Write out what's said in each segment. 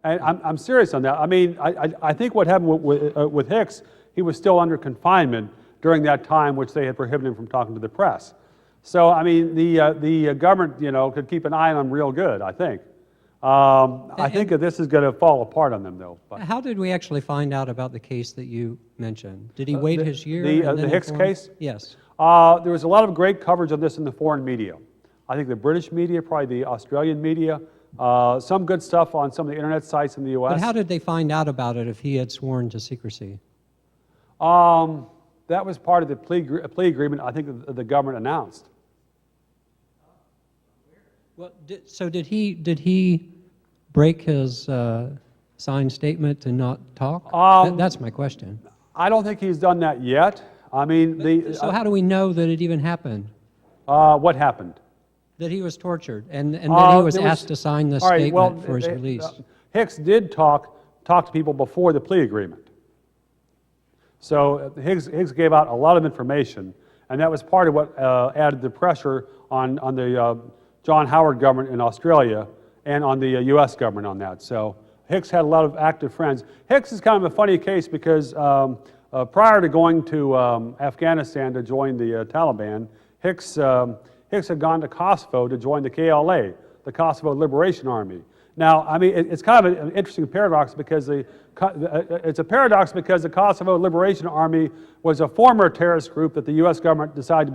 And I'm serious on that. I mean, I think what happened with Hicks, he was still under confinement during that time, which they had prohibited him from talking to the press. So, I mean, the government, could keep an eye on him real good, I think. I think that this is going to fall apart on them, though. But. How did we actually find out about the case that you mentioned? Did he wait his year? The Hicks case? Yes. There was a lot of great coverage of this in the foreign media. I think the British media, probably the Australian media, some good stuff on some of the internet sites in the U.S. But how did they find out about it if he had sworn to secrecy? That was part of the plea agreement I think the government announced. Well, did he break his signed statement to not talk? That's my question. I don't think he's done that yet. I mean, so how do we know that it even happened? What happened? That he was tortured and that he was asked to sign this statement for his release. Hicks did talk to people before the plea agreement. So Higgs gave out a lot of information, and that was part of what added the pressure on the John Howard government in Australia and on the U.S. government on that. So Hicks had a lot of active friends. Hicks is kind of a funny case because prior to going to Afghanistan to join the Taliban, Hicks had gone to Kosovo to join the KLA, the Kosovo Liberation Army. Now, I mean, it's kind of an interesting paradox because it's a paradox because the Kosovo Liberation Army was a former terrorist group that the U.S. government decided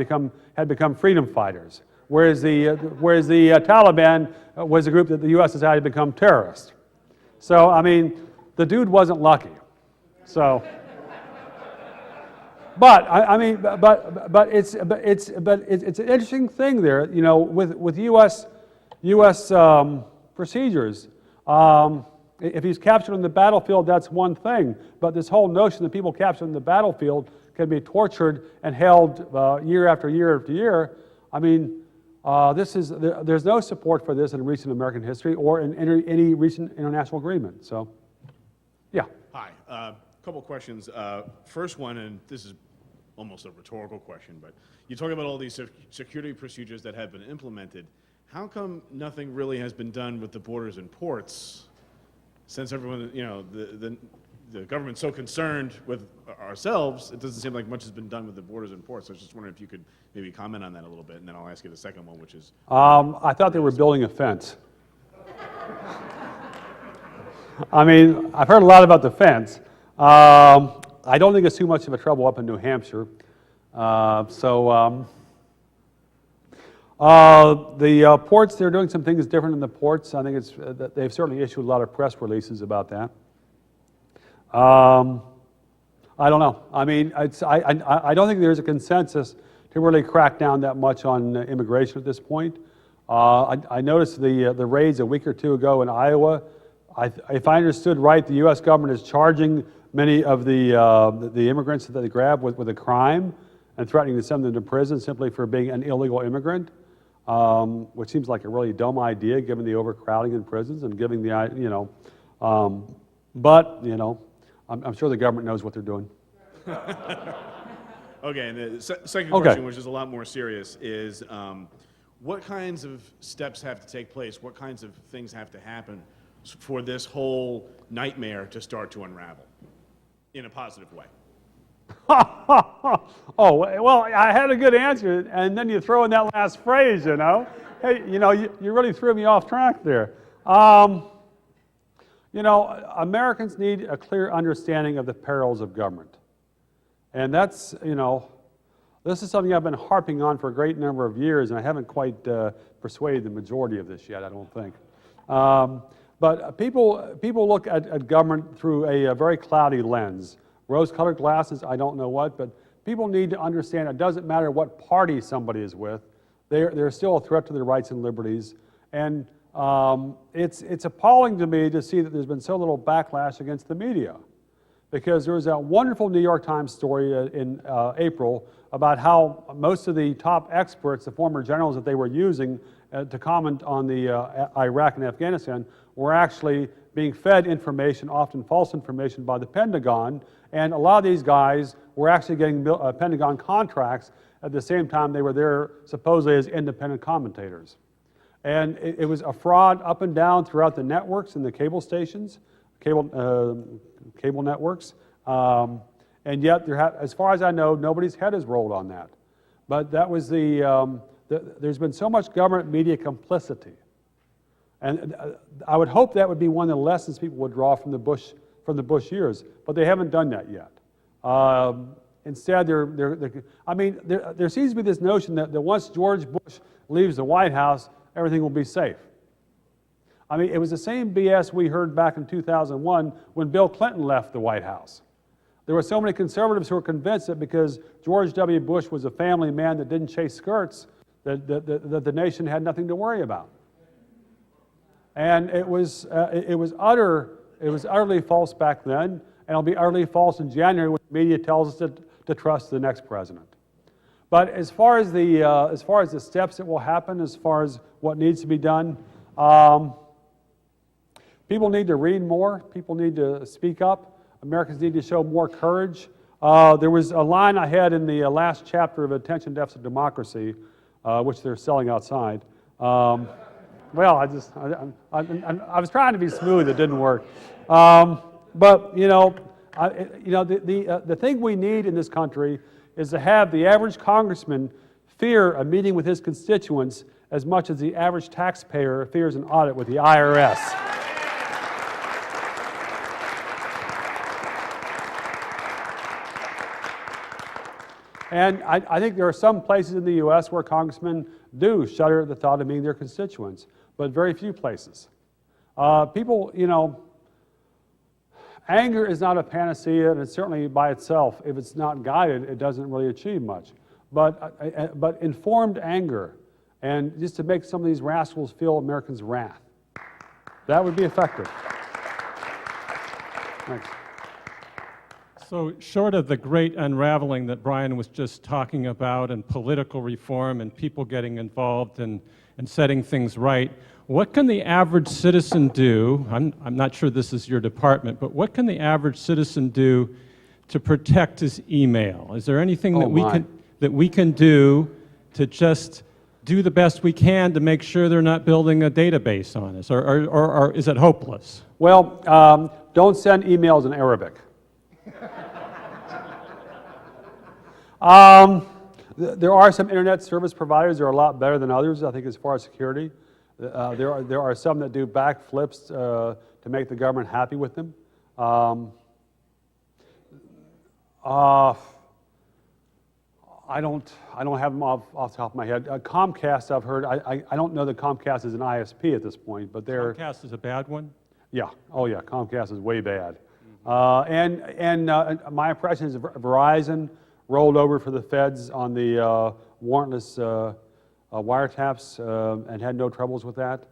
had become freedom fighters, whereas the Taliban was a group that the U.S. decided to become terrorists. So, I mean, the dude wasn't lucky. So, but it's an interesting thing there, with U.S. procedures. If he's captured on the battlefield, that's one thing. But this whole notion that people captured on the battlefield can be tortured and held year after year after year, I mean, there's no support for this in recent American history or in any recent international agreement. So, yeah. Hi. A couple questions. First one, and this is almost a rhetorical question, but you talk about all these security procedures that have been implemented. How come nothing really has been done with the borders and ports, since everyone, the government's so concerned with ourselves? It doesn't seem like much has been done with the borders and ports. So I was just wondering if you could maybe comment on that a little bit, and then I'll ask you the second one, which is... I thought they were building a fence. I mean, I've heard a lot about the fence. I don't think it's too much of a trouble up in New Hampshire. The ports, they're doing some things different in the ports. I think they've certainly issued a lot of press releases about that. I don't know. I mean, I don't think there's a consensus to really crack down that much on immigration at this point. I noticed the raids a week or two ago in Iowa. If I understood right, the U.S. government is charging many of the immigrants that they grab with a crime and threatening to send them to prison simply for being an illegal immigrant, which seems like a really dumb idea given the overcrowding in prisons and giving the, I'm sure the government knows what they're doing. Okay, and the second question, which is a lot more serious, is what kinds of steps have to take place? What kinds of things have to happen for this whole nightmare to start to unravel in a positive way? Oh, well, I had a good answer, and then you throw in that last phrase, Hey, you really threw me off track there. Americans need a clear understanding of the perils of government. And that's, this is something I've been harping on for a great number of years, and I haven't quite persuaded the majority of this yet, I don't think. But people look at government through a very cloudy lens. Rose-colored glasses, I don't know what, but people need to understand it doesn't matter what party somebody is with. They're still a threat to their rights and liberties. And it's appalling to me to see that there's been so little backlash against the media. Because there was that wonderful New York Times story in April about how most of the top experts, the former generals that they were using to comment on the Iraq and Afghanistan, were actually being fed information, often false information, by the Pentagon. And a lot of these guys were actually getting Pentagon contracts at the same time they were there supposedly as independent commentators. And it was a fraud up and down throughout the networks and the cable stations, cable networks. And yet, as far as I know, nobody's head is rolled on that. But that was there's been so much government media complicity. And I would hope that would be one of the lessons people would draw from the Bush years, but they haven't done that yet. Instead, there seems to be this notion that once George Bush leaves the White House, everything will be safe. I mean, it was the same BS we heard back in 2001 when Bill Clinton left the White House. There were so many conservatives who were convinced that because George W. Bush was a family man that didn't chase skirts, that the nation had nothing to worry about. And it was utterly false back then, and it'll be utterly false in January when the media tells us to trust the next president. But as far as the steps that will happen, as far as what needs to be done, people need to read more. People need to speak up. Americans need to show more courage. There was a line I had in the last chapter of Attention Deficit Democracy, which they're selling outside. Well, I was trying to be smooth. It didn't work. But the thing we need in this country is to have the average congressman fear a meeting with his constituents as much as the average taxpayer fears an audit with the IRS. And I think there are some places in the U.S. where congressmen do shudder at the thought of meeting their constituents, but very few places. Anger is not a panacea, and it's certainly by itself, if it's not guided, it doesn't really achieve much. But informed anger, and just to make some of these rascals feel Americans' wrath, that would be effective. Thanks. So short of the great unraveling that Brian was just talking about, and political reform and people getting involved and setting things right, what can the average citizen do? I'm not sure this is your department, but what can the average citizen do to protect his email? Is there anything that we can do to just do the best we can to make sure they're not building a database on us, or is it hopeless? Well, don't send emails in Arabic. There are some internet service providers that are a lot better than others, I think, as far as security. There are some that do backflips to make the government happy with them. I don't have them off the top of my head. Comcast, I've heard. I don't know that Comcast is an ISP at this point, but they're. Comcast is a bad one? Yeah. Oh yeah. Comcast is way bad. And my impression is Verizon rolled over for the feds on the warrantless wiretaps and had no troubles with that.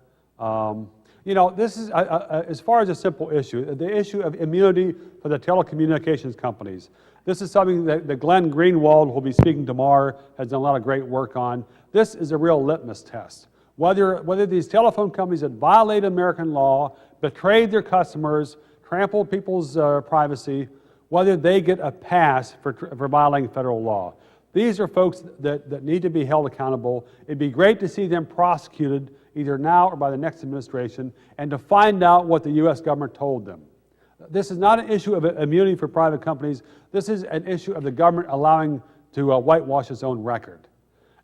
This is, as far as a simple issue, the issue of immunity for the telecommunications companies. This is something that Glenn Greenwald, who will be speaking tomorrow, has done a lot of great work on. This is a real litmus test. Whether these telephone companies that violate American law, betrayed their customers, trampled people's privacy, whether they get a pass for violating federal law. These are folks that need to be held accountable. It'd be great to see them prosecuted either now or by the next administration, and to find out what the U.S. government told them. This is not an issue of immunity for private companies. This is an issue of the government allowing to whitewash its own record.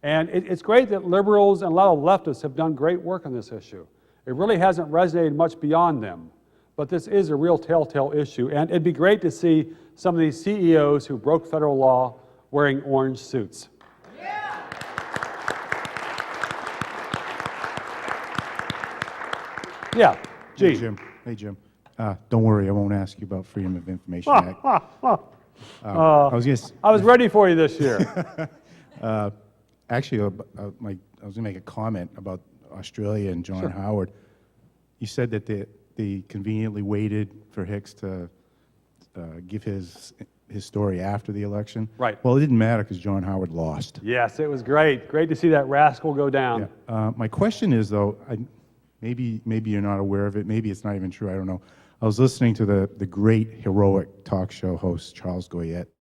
And it's great that liberals and a lot of leftists have done great work on this issue. It really hasn't resonated much beyond them. But this is a real telltale issue, and it'd be great to see some of these CEOs who broke federal law wearing orange suits. Yeah, Gene. Hey, Jim. Hey, Jim. Don't worry, I won't ask you about Freedom of Information Act. I was ready for you this year. Actually, I was going to make a comment about Australia and John Howard. You said that they conveniently waited for Hicks to give his story after the election. Right. Well, it didn't matter because John Howard lost. Yes, it was great. Great to see that rascal go down. Yeah. My question is, though, maybe you're not aware of it. Maybe it's not even true. I don't know. I was listening to the great heroic talk show host Charles Goyette